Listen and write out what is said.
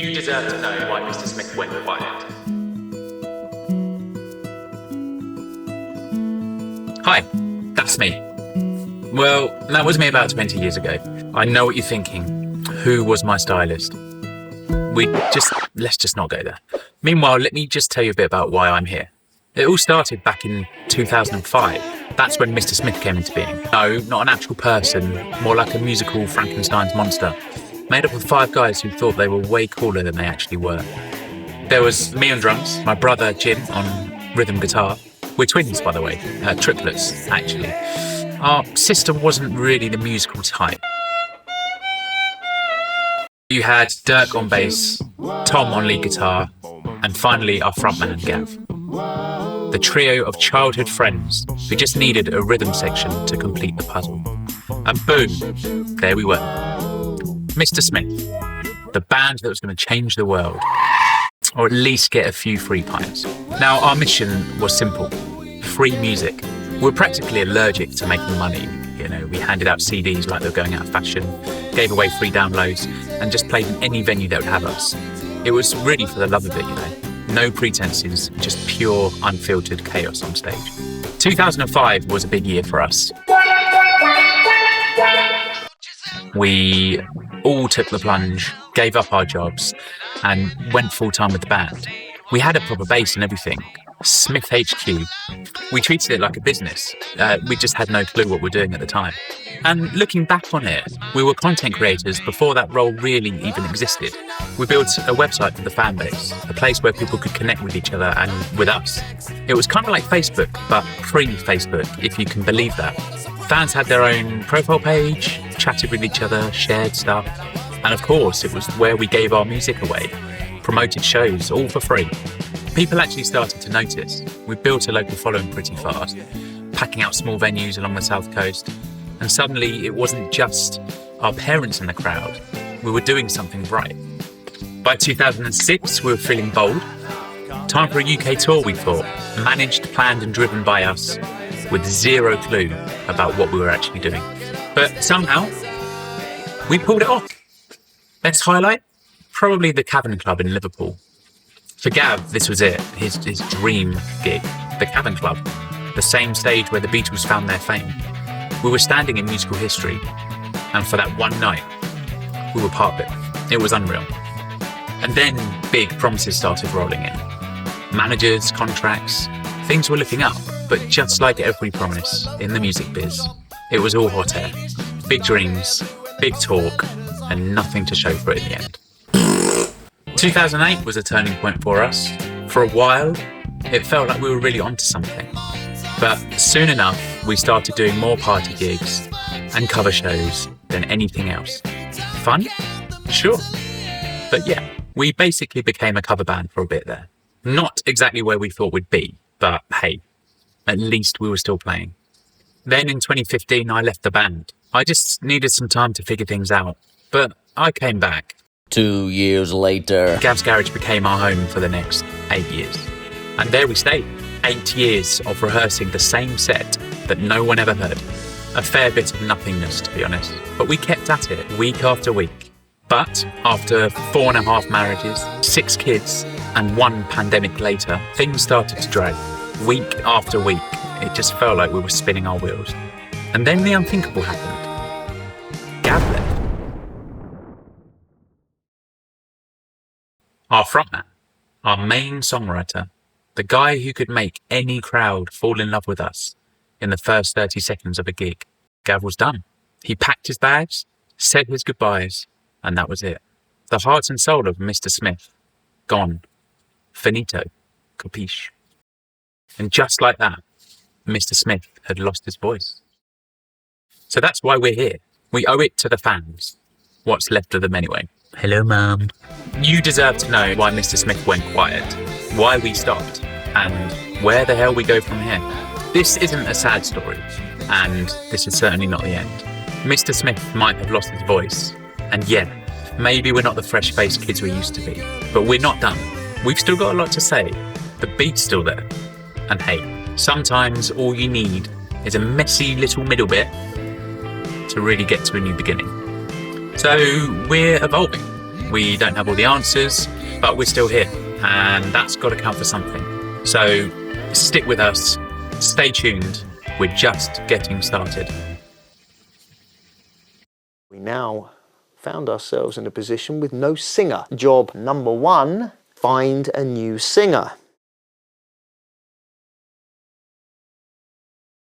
You deserve to know why Mr. Smith went quiet. Hi, that's me. Well, that was me about 20 years ago. I know what you're thinking. Who was my stylist? Let's just not go there. Meanwhile, let me just tell you a bit about why I'm here. It all started back in 2005. That's when Mr. Smith came into being. No, not an actual person, more like a musical Frankenstein's monster, made up of 5 guys who thought they were way cooler than they actually were. There was me on drums, my brother Jim on rhythm guitar. We're twins, by the way, triplets, actually. Our sister wasn't really the musical type. You had Dirk on bass, Tom on lead guitar, and finally our frontman, Gav. The trio of childhood friends who just needed a rhythm section to complete the puzzle. And boom, there we were. Mr. Smith, the band that was going to change the world, or at least get a few free pints. Now, our mission was simple: free music. We were practically allergic to making money. You know, we handed out CDs like they were going out of fashion, gave away free downloads, and just played in any venue that would have us. It was really for the love of it, you know. No pretenses, just pure, unfiltered chaos on stage. 2005 was a big year for us. We all took the plunge, gave up our jobs, and went full-time with the band. We had a proper bass and everything. Smith HQ. We treated it like a business. We just had no clue what we were doing at the time. And looking back on it, we were content creators before that role really even existed. We built a website for the fan base, a place where people could connect with each other and with us. It was kind of like Facebook, but pre-Facebook, if you can believe that. Fans had their own profile page, chatted with each other, shared stuff. And of course, it was where we gave our music away, promoted shows, all for free. People actually started to notice. We built a local following pretty fast, packing out small venues along the south coast. And suddenly it wasn't just our parents in the crowd. We were doing something right. By 2006, we were feeling bold. Time for a UK tour, we thought. Managed, planned and driven by us, with zero clue about what we were actually doing. But somehow, we pulled it off. Best highlight? Probably the Cavern Club in Liverpool. For Gav, this was it, his dream gig, the Cavern Club, the same stage where the Beatles found their fame. We were standing in musical history, and for that one night, we were part of it. It was unreal. And then big promises started rolling in. Managers, contracts, things were looking up, but just like every promise in the music biz, it was all hot air. Big dreams, big talk, and nothing to show for it in the end. 2008 was a turning point for us. For a while, it felt like we were really onto something. But soon enough, we started doing more party gigs and cover shows than anything else. Fun? Sure. But yeah, we basically became a cover band for a bit there. Not exactly where we thought we'd be, but hey, at least we were still playing. Then in 2015, I left the band. I just needed some time to figure things out, but I came back. 2 years later, Gav's Garage became our home for the next 8 years. And there we stayed. 8 years of rehearsing the same set that no one ever heard. A fair bit of nothingness, to be honest. But we kept at it week after week. But after 4.5 marriages, 6 kids, and 1 pandemic later, things started to drag. Week after week, it just felt like we were spinning our wheels. And then the unthinkable happened. Gav left. Our frontman, our main songwriter, the guy who could make any crowd fall in love with us in the first 30 seconds of a gig. Gav was done. He packed his bags, said his goodbyes, and that was it. The heart and soul of Mr. Smith, gone. Finito. Capiche. And just like that, Mr. Smith had lost his voice. So that's why we're here. We owe it to the fans. What's left of them anyway. Hello, Mum. You deserve to know why Mr. Smith went quiet, why we stopped, and where the hell we go from here. This isn't a sad story, and this is certainly not the end. Mr. Smith might have lost his voice, and yeah, maybe we're not the fresh-faced kids we used to be, but we're not done. We've still got a lot to say. The beat's still there. And hey, sometimes all you need is a messy little middle bit to really get to a new beginning. So we're evolving. We don't have all the answers, but we're still here, and that's got to count for something. So stick with us, stay tuned, we're just getting started. We now found ourselves in a position with no singer. Job number 1, find a new singer.